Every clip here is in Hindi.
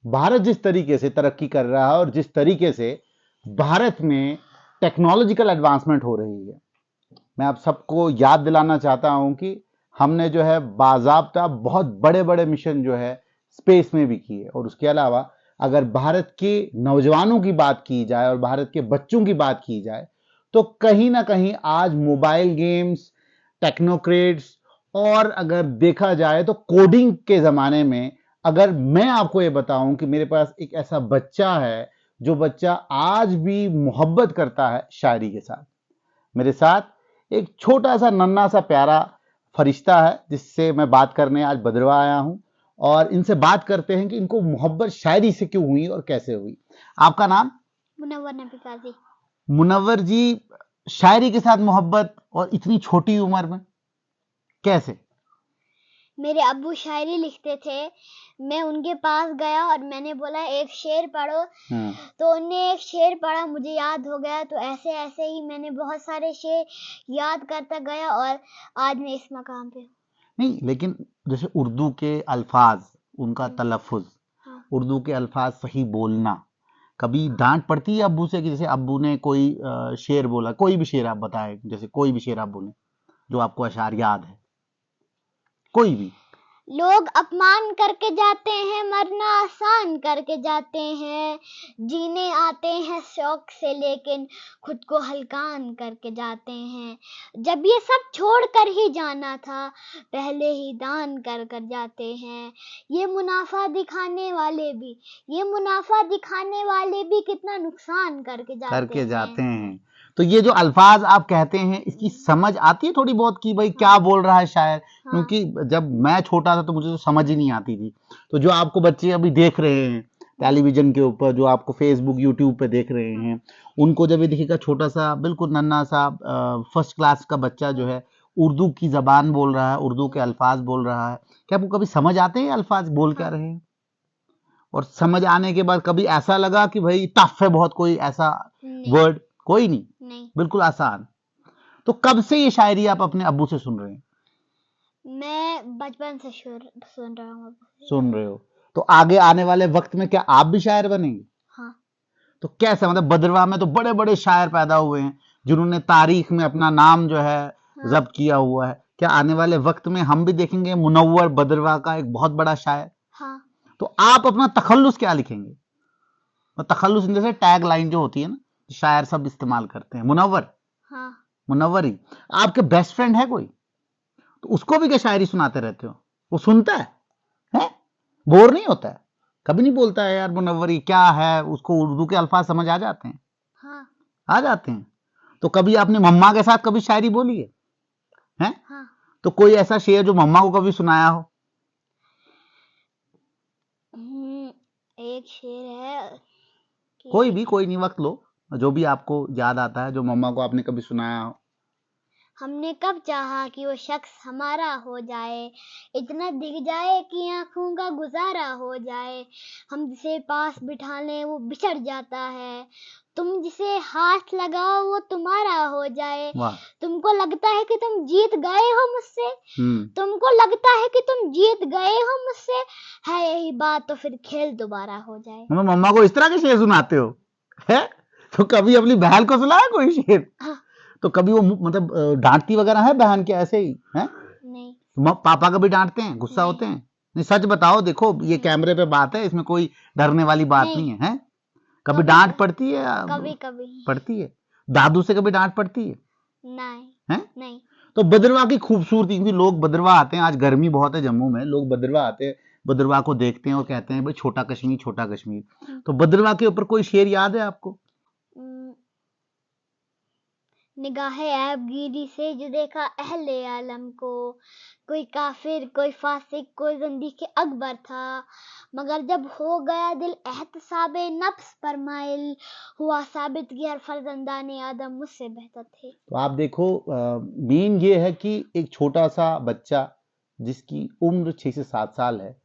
भारत जिस तरीके से तरक्की कर रहा है और जिस तरीके से भारत में टेक्नोलॉजिकल एडवांसमेंट हो रही है, मैं आप सबको याद दिलाना चाहता हूं कि हमने जो है बाज़ाब्ता बहुत बड़े बड़े मिशन जो है स्पेस में भी किए। और उसके अलावा अगर भारत के नौजवानों की बात की जाए और भारत के बच्चों की बात की जाए तो कहीं ना कहीं आज मोबाइल गेम्स, टेक्नोक्रेट्स और अगर देखा जाए तो कोडिंग के जमाने में, अगर मैं आपको ये बताऊं कि मेरे पास एक ऐसा बच्चा है जो बच्चा आज भी मोहब्बत करता है शायरी के साथ। मेरे साथ एक छोटा सा नन्हा सा प्यारा फरिश्ता है जिससे मैं बात करने आज बदरवा आया हूं, और इनसे बात करते हैं कि इनको मोहब्बत शायरी से क्यों हुई और कैसे हुई। आपका नाम? मुनव्वर नबी काजी। मुनव्वर जी, शायरी के साथ मोहब्बत और इतनी छोटी उम्र में कैसे? मेरे अब्बू शायरी लिखते थे, मैं उनके पास गया और मैंने बोला एक शेर पढ़ो, तो उन्होंने एक शेर पढ़ा, मुझे याद हो गया। तो ऐसे ऐसे ही मैंने बहुत सारे शेर याद करता गया और आज मैं इस मकाम पे हूँ। नहीं, लेकिन जैसे उर्दू के अल्फाज, उनका तलफ़ुज़, उर्दू के अल्फाज सही बोलना, कभी डांट पड़ती है अब्बू से कि जैसे अब्बू ने कोई शेर बोला, कोई भी शेर आप बताएं, जैसे कोई भी शेर आप बोलें जो आपको अशार याद है, कोई भी। लोग अपमान करके जाते हैं, मरना आसान करके जाते हैं, जीने आते हैं शौक से लेकिन खुद को हल्कान करके जाते हैं। जब ये सब छोड़ कर ही जाना था पहले ही दान कर कर जाते हैं। ये मुनाफा दिखाने वाले भी कितना नुकसान करके जाते हैं। तो ये जो अल्फाज आप कहते हैं इसकी समझ आती है थोड़ी बहुत कि भाई क्या बोल रहा है शायर? क्योंकि जब मैं छोटा था तो मुझे तो समझ ही नहीं आती थी। तो जो आपको बच्चे अभी देख रहे हैं टेलीविजन के ऊपर, जो आपको फेसबुक यूट्यूब पे देख रहे हैं, उनको जब ये दिखेगा छोटा सा बिल्कुल नन्हा सा फर्स्ट क्लास का बच्चा जो है उर्दू की जबान बोल रहा है, उर्दू के अल्फाज बोल रहा है, क्या आपको कभी समझ आते हैं अल्फाज बोल क्या रहे हैं? और समझ आने के बाद कभी ऐसा लगा कि भाई टफ है बहुत, कोई ऐसा वर्ड? कोई नहीं, बिल्कुल आसान। तो कब से ये शायरी आप अपने अब्बू से सुन रहे हैं? मैं बचपन से सुन रहा हूँ। सुन रहे हो तो आगे आने वाले वक्त में क्या आप भी शायर बनेंगे? हाँ। तो कैसे, मतलब बदरवा में तो बड़े बड़े शायर पैदा हुए हैं जिन्होंने तारीख में अपना नाम जो है जब्त किया हुआ है। क्या आने वाले वक्त में हम भी देखेंगे मुनव्वर बदरवा का एक बहुत बड़ा शायर? हाँ। तो आप अपना तखल्लुस क्या लिखेंगे? तखल्लुस जैसे टैग लाइन जो होती है ना, शायर सब इस्तेमाल करते हैं, मुनव्वर। हाँ। मुनव्वर ही। आपके बेस्ट फ्रेंड है कोई? तो उसको भी क्या शायरी सुनाते रहते हो? वो सुनता है? बोर नहीं होता है? कभी नहीं बोलता है यार मुनव्वरी क्या है, उसको उर्दू के अल्फाज समझ आ जाते हैं? हाँ। आ जाते हैं। तो कभी आपने मम्मा के साथ कभी शायरी बोली है? हाँ। तो कोई ऐसा शेर जो मम्मा को कभी सुनाया हो? एक शेर है कोई नहीं, वक्त लो, जो भी आपको याद आता है जो मम्मा को आपने कभी सुनाया हो। हमने कब चाहा कि वो शख्स हमारा हो जाए, इतना दिख जाए कि आंखों का गुजारा हो जाए। हम जिसे पास बिठा लें वो बिछड़ जाता है, तुम जिसे हाथ लगाओ वो तुम्हारा हो जाए। तुमको लगता है कि तुम जीत गए हो मुझसे, तुमको लगता है कि तुम जीत गए हो मुझसे, है यही बात तो फिर खेल दोबारा हो जाए। मम्मा को इस तरह के शेर सुनाते हो? है? तो कभी अपनी बहन को सुनाया कोई शेर? तो कभी वो मतलब डांटती वगैरह है बहन के ऐसे ही? है नहीं। पापा कभी डांटते हैं, गुस्सा होते हैं? नहीं, सच बताओ, देखो ये कैमरे पे बात है, इसमें कोई डरने वाली बात नहीं है। हैं? कभी डांट पड़ती है? कभी कभी पड़ती है। दादू से कभी डांट पड़ती है? नहीं। हैं? नहीं। तो बदरवा की खूबसूरती, क्योंकि लोग बदरवा आते हैं, आज गर्मी बहुत है जम्मू में, लोग बदरवा आते हैं, बदरवा को देखते हैं और कहते हैं भाई छोटा कश्मीर, छोटा कश्मीर। तो बदरवा के ऊपर कोई शेर याद है आपको? निगाहे ऐबगिरी से जो देखा अहले आलम को, कोई काफिर, कोई फासिक, कोई ज़ंदीक़े अकबर था, मगर जब हो गया दिल एहतसाबे नफ्स पर माइल, हुआ साबित कि हर फर्जंदाने आदम मुझसे बेहतर थे। तो आप देखो, मेन ये है कि एक छोटा सा बच्चा जिसकी उम्र 6 से 7 साल है,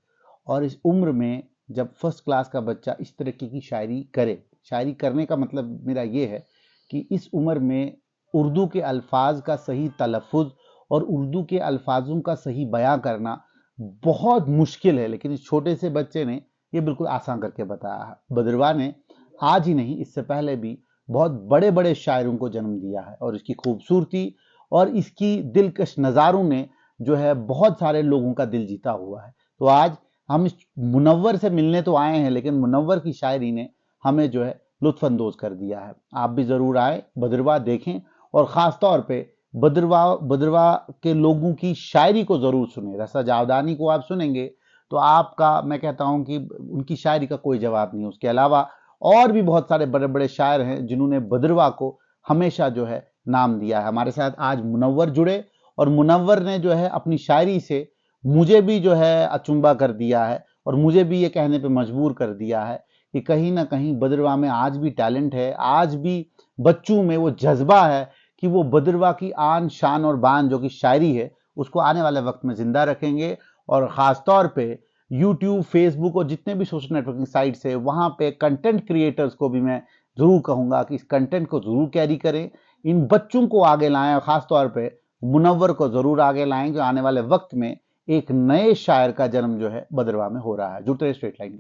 और इस उम्र में जब फर्स्ट क्लास का बच्चा इस तरीके की शायरी करे, शायरी करने का मतलब मेरा ये है कि इस उम्र में उर्दू के अल्फाज का सही तलफ़ुज़ और उर्दू के अल्फाजों का सही बयां करना बहुत मुश्किल है, लेकिन इस छोटे से बच्चे ने ये बिल्कुल आसान करके बताया है। बद्रवा ने आज ही नहीं, इससे पहले भी बहुत बड़े बड़े शायरों को जन्म दिया है और इसकी खूबसूरती और इसकी दिलकश नज़ारों ने जो है बहुत सारे लोगों का दिल जीता हुआ है। तो आज हम इस मुनव्वर से मिलने तो आए हैं, लेकिन मुनव्वर की शायरी ने हमें जो है लुत्फानंदोज कर दिया है। आप भी ज़रूर आए, बद्रवा देखें और ख़ास तौर पे बद्रवा के लोगों की शायरी को ज़रूर सुने। रसा जावदानी को आप सुनेंगे तो आपका, मैं कहता हूं कि उनकी शायरी का कोई जवाब नहीं। उसके अलावा और भी बहुत सारे बड़े बड़े शायर हैं जिन्होंने बद्रवा को हमेशा जो है नाम दिया है। हमारे साथ आज मुनव्वर जुड़े और मुनव्वर ने जो है अपनी शायरी से मुझे भी जो है अचंभा कर दिया है और मुझे भी ये कहने पे मजबूर कर दिया है कि कहीं ना कहीं बद्रवा में आज भी टैलेंट है, आज भी बच्चों में वो जज्बा है कि वो बद्रवा की आन शान और बान जो कि शायरी है उसको आने वाले वक्त में जिंदा रखेंगे। और ख़ास तौर पे यूट्यूब, फेसबुक और जितने भी सोशल नेटवर्किंग साइट्स है वहाँ पे कंटेंट क्रिएटर्स को भी मैं ज़रूर कहूँगा कि इस कंटेंट को ज़रूर कैरी करें, इन बच्चों को आगे लाएं और ख़ास तौर पे मुनव्वर को ज़रूर आगे लाएं जो आने वाले वक्त में एक नए शायर का जन्म जो है बद्रवा में हो रहा है। जुड़ते रहिए स्ट्रेट लाइन।